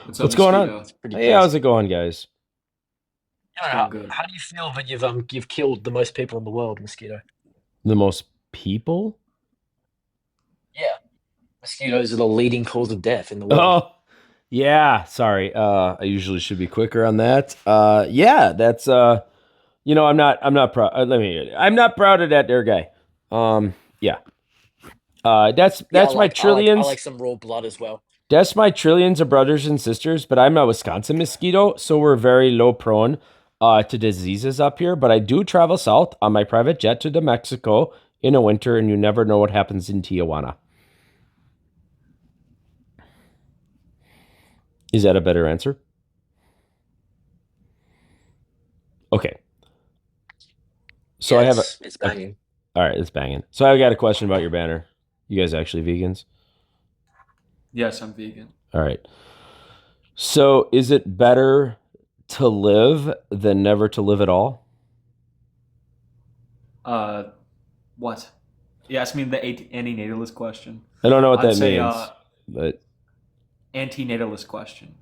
What's up, What's going on? Mosquito? It's pretty Hey, how's crazy. it going, guys? It's How, going good. how do you feel when you've killed the most people in the world, Mosquito? The most people? Yeah, mosquitoes are the leading cause of death in the world. Oh, yeah. Sorry. I usually should be quicker on that. Yeah, that's I'm not proud. I'm not proud of that there guy. Yeah. That's Yeah, that's my I trillions. like some raw blood as well. That's my trillions of brothers and sisters. But I'm a Wisconsin mosquito, so we're very low prone to diseases up here. But I do travel south on my private jet to Mexico in the winter, and you never know what happens in Tijuana. Is that a better answer? Okay. So Yeah, I have a it's okay. banging. All right, it's banging. So I got a question about your banner. You guys actually vegans? Yes, I'm vegan. All right. So is it better to live than never to live at all? Uh, what? You asked me the anti-natalist question. I don't know what I'd that say means, but anti-natalist question.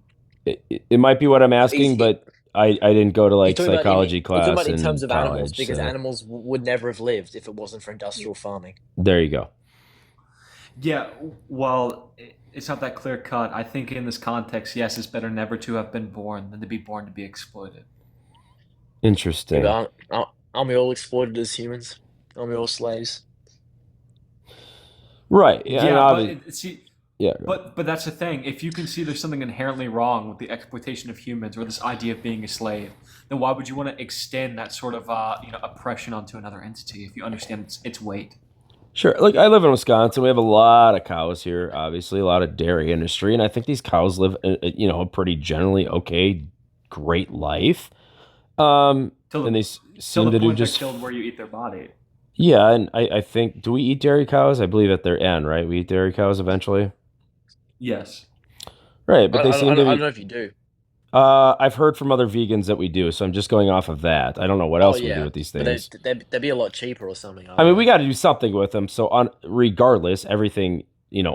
it might be what I'm He's, asking, he, but I didn't go to he's like talking about in psychology he's talking class about in in terms of animals college. because So animals would never have lived if it wasn't for industrial farming. there you go. Yeah, well, it's not that clear cut. I think in this context, yes, it's better never to have been born than to be born to be exploited. Yeah, but Interesting. aren't we all exploited as humans? Aren't we all slaves? Right. Yeah, and Yeah, but obviously, see, yeah. but that's the thing. If you can see there's something inherently wrong with the exploitation of humans or this idea of being a slave, then why would you want to extend that sort of oppression onto another entity if you understand its weight? Sure. Like I live in Wisconsin. We have a lot of cows here, obviously, a lot of dairy industry, and I think these cows live, a pretty generally okay, great life. Till And the they till seem the to do point they're just, killed where you eat their body. yeah. And I think, do we eat dairy cows? I believe at their end, right? We eat dairy cows eventually, Yes. right? But they seem to I don't be. know if you do. I've heard from other vegans that we do, so I'm just going off of that. I don't know what Oh else we do yeah, with these but things. they'd be a lot cheaper or something. I I don't mean, we know. got to do something with them. So on, regardless, everything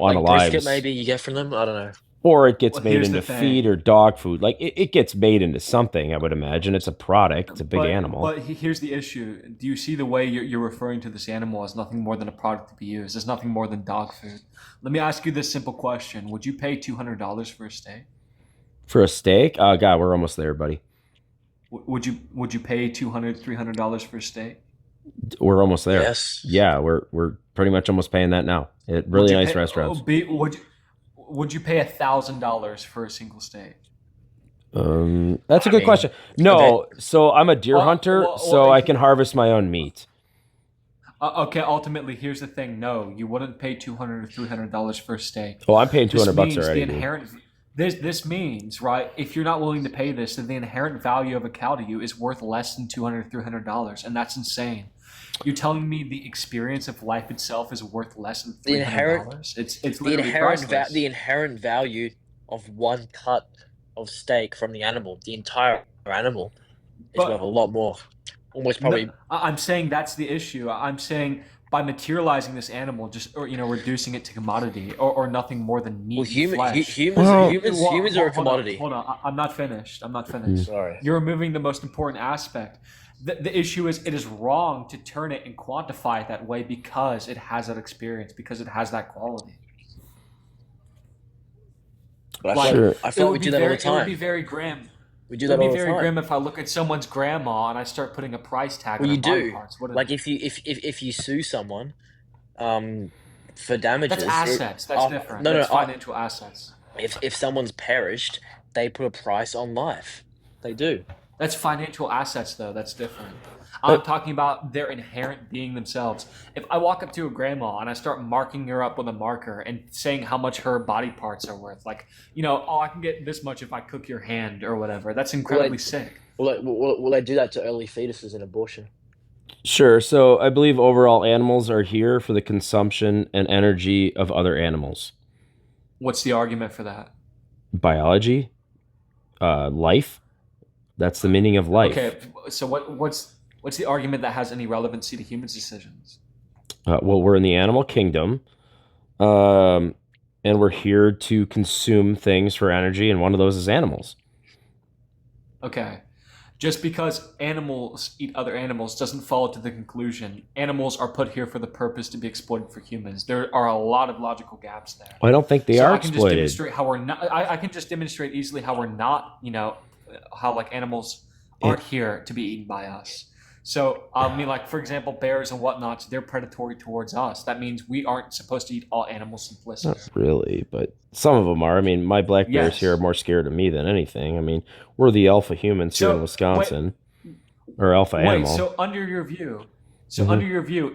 Like brisket, unalives. maybe you get from them. I don't know. Or it gets Well, made here's the into feed thing. or dog food. Like it gets made into something, I would imagine. It's a product, it's a big animal. Here's the issue. Do you see the way you're referring to this animal as nothing more than a product to be used? As nothing more than dog food. Let me ask you this simple question: would you pay $200 for a steak? For a steak, oh god, we're almost there, buddy. Would you pay 200 $300 for a steak? We're almost there. Yes. Yeah, we're pretty much almost paying that now. At Would really you nice pay? restaurants. Would you pay $1,000 for a single steak? That's a I good mean, question. okay. No, so I'm a deer hunter, Well, so I can harvest my own meat. okay. Ultimately, here's the thing. No, you wouldn't pay $200 or $300 for a steak. Well, I'm paying two This hundred bucks means the already, dude. inherent. This means right. If you're not willing to pay this, then the inherent value of a cow to you is worth less than $200 $300, and that's insane. You're telling me the experience of life itself is worth less than The three hundred inherent dollars? It's literally priceless. the inherent value of one cut of steak from the animal, the entire animal, is worth a But lot more. Almost no, probably. I'm saying that's the issue. I'm saying by materializing this animal, just or reducing it to commodity or nothing more than Well, meat and flesh. Well, humans are a commodity. Hold on. I'm not finished. I'm not hmm. finished. Sorry. You're removing the most important aspect. The issue is it is wrong to turn it and quantify it that way because it has that experience, because it has that quality. But Like Sure. I feel like we do that all the it would be time. very grim. We do It would that be all the very time. grim if I look at someone's grandma and I start putting a price tag on Well, her you body do. parts, wouldn't Like it? if you sue someone, um, for That's damages, assets. That's different. no, no. That's financial assets. If someone's perished, they put a price on life. They do. That's financial assets, though. That's different. I'm But talking about their inherent being themselves. If I walk up to a grandma and I start marking her up with a marker and saying how much her body parts are worth, like, oh, I can get this much if I cook your hand or whatever, that's Will incredibly they sick. will they do that to early fetuses in abortion? sure. So I believe overall animals are here for the consumption and energy of other animals. What's the argument for that? Biology, life. That's the meaning of life. Okay, so what's the argument that has any relevancy to humans' decisions? Well, we're in the animal kingdom. Um, and we're here to consume things for energy, and one of those is animals. Okay. Just because animals eat other animals doesn't follow to the conclusion animals are put here for the purpose to be exploited for humans. There are a lot of logical gaps there. I don't think they So are I can just exploited. demonstrate how we're not. I can just demonstrate easily how we're not. How like animals It, aren't here to be eaten by us. So I mean, like for example, bears and whatnots, they're predatory towards us. That means we aren't supposed to eat all animals not simplistically. really, but some of them are. I mean, my black bears here are Yes. more scared of me than anything. I mean, we're the alpha humans here in So wait, Wisconsin, or alpha wait. animal. So under your view, Hmm.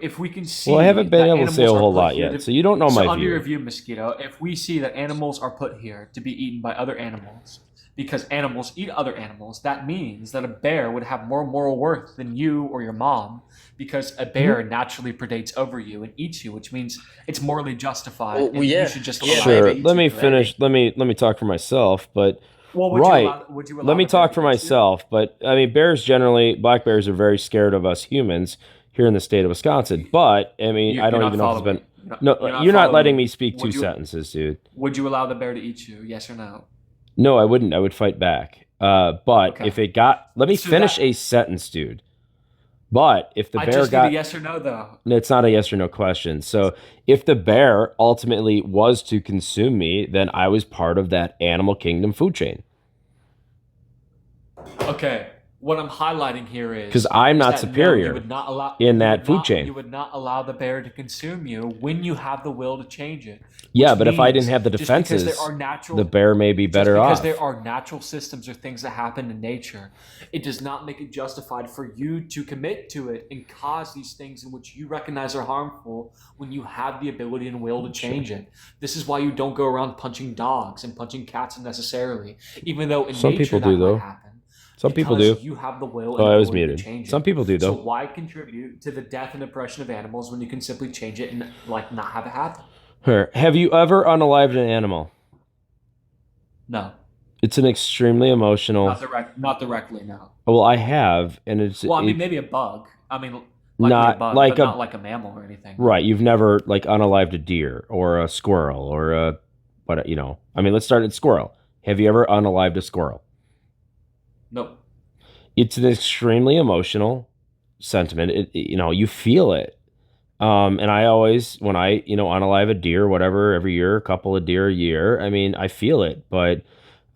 if we can Well, I see haven't been that able to say a animals are whole put lot here yet, to, so you don't know so my under your view. view, mosquito, if we see that animals are put here to be eaten by other animals, because animals eat other animals, that means that a bear would have more moral worth than you or your mom, because a Mhm. bear naturally predates over you and eats you, which means it's morally justified, Well, and you yeah, should just yeah, allow it to Sure. maybe, eat Let you, me correct? maybe. finish. Let me talk for myself. But Well, right, would you let allow me the bear talk to for eat you? myself. But I mean, bears generally, black bears are very scared of us humans here in the state of Wisconsin. But I mean, I You're don't not even know if it's following been. me. No, You're not you're not following letting me. me speak two sentences, dude. Would you allow the bear to eat you? Yes or no? No, I wouldn't. I would fight back. But Okay. if it got, let me So finish a that sentence, dude. But if the I bear just need a got, yes or no though. it's not a yes or no question. So if the bear ultimately was to consume me, then I was part of that animal kingdom food chain Okay. What I'm highlighting here because I'm is not that no, superior in that food chain. you would not allow the bear to consume you when you have the will to change it, Yeah, which but if I didn't means have the just because there defenses, are the natural bear may be just better because there off. are natural systems or things that happen in nature, it does not make it justified for you to commit to it and cause these things in which you recognize are harmful when you have the ability and will to Sure. change it. This is why you don't go around punching dogs and punching cats unnecessarily, even though in Some nature people do that might though. happen, Some people do. because you have the will Oh, and I was ability to muted. change Some it. people do So though. why contribute to the death and oppression of animals when you can simply change it and like not have it happen? Here, have you ever unalived an animal? No, It's an extremely emotional. not directly. No. Well, I have, and Well, I mean, it's maybe a bug. I mean, likely a not bug, like but not a like a mammal or anything. right. No. You've never like unalived a deer or a squirrel or a what I mean, let's start at squirrel. Have you ever unalived a squirrel? Nope. It's an extremely emotional sentiment. You feel it. And I always, when I, unalive a deer, whatever, every year, a couple of deer a year, I mean, I feel it. But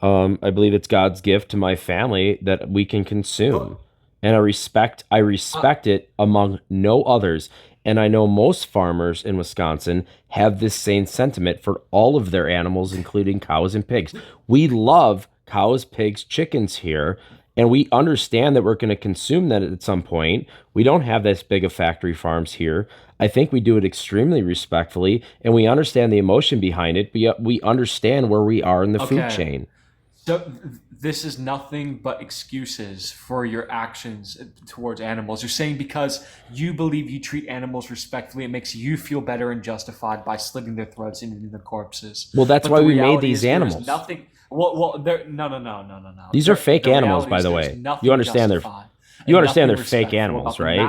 I believe it's God's gift to my family that we can consume. But And I uh, respect it among no others. And I know most farmers in Wisconsin have this same sentiment for all of their animals, including cows and pigs. We love cows, pigs, chickens here, and we understand that we're going to consume that at some point. We don't have this big of factory farms here. I think we do it extremely respectfully, and we understand the emotion behind it, but yet we understand where we are in the food okay. chain. So this is nothing but excuses for your actions towards animals. You're saying because you believe you treat animals respectfully, it makes you feel better and justified by slitting their throats and eating their corpses. Well, that's But why the we made reality these is there is animals. nothing. Well, there. No, no, no, no, no, no. These are fake The animals, reality by is the there is way. You nothing understand justified you and understand nothing they're fake respectful animals, right?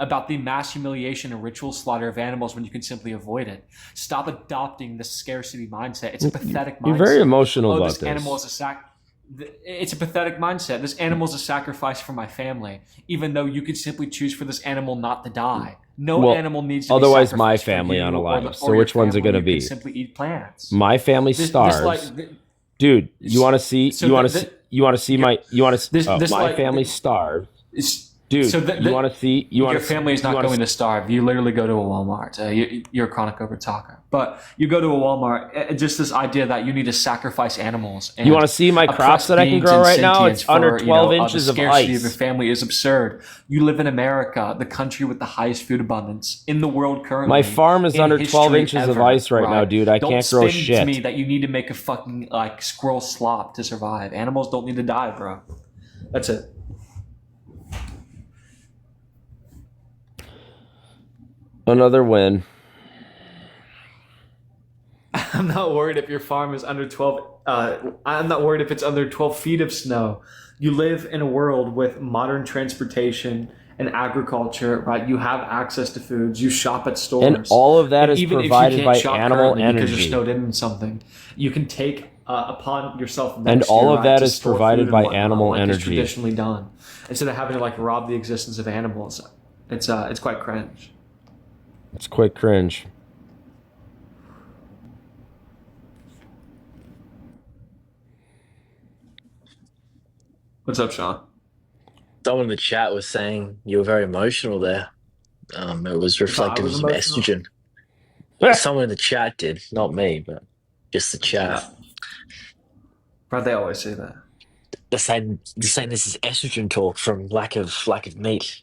about the mass humiliation and ritual slaughter of animals when you can simply avoid it. Stop adopting the scarcity mindset. It's a pathetic You're very mindset. emotional Oh, about this animal this. is a it's a pathetic mindset. This animal is a sacrifice for my family, even though you could simply choose for this animal not to die. No Well, animal needs to be otherwise my sacrificed for family you unalive. So or your which one's it family. gonna You can be? simply eat plants. My family This like starves. Dude, you want to see so you want to see that you want to see your my you want to this my like family starves. is Dude, so you want to see you want your to family is you not want going to to starve. You literally go to a Walmart. You're a chronic over talker, but you go to a Walmart. Just this idea that you need to sacrifice animals you want and to see my crops oppress that I can beings grow and right now? sentience It's under for 12 the inches of scarcity of your ice. family is absurd. You live in America, the country with the highest food abundance in the world My currently, farm is in under 12 history inches of ever. ice right now, Right? dude. I Don't can't grow spin to me shit. that you need to make a fucking like squirrel slop to survive. Animals don't need to die, bro. That's it. Another win. I'm not worried if your farm is under 12. I'm not worried if it's under 12 feet of snow. You live in a world with modern transportation and agriculture, right? You have access to foods. You shop at stores, And all of that and is even if you provided can't by shop animal currently because you're energy. snowed in something, you can take upon yourself And next all year, of right, that to is store provided food and by whatnot, animal like is energy. traditionally done, instead of having to like rob the existence of animals. It's quite cringe. It's quite cringe. What's up, Sean? Someone in the chat was saying you were very emotional there. It was I thought I reflective of was some emotional. estrogen. Someone in the chat did, not me, but just the chat. Yeah, right. They always say that. They're saying this is estrogen talk from lack of meat.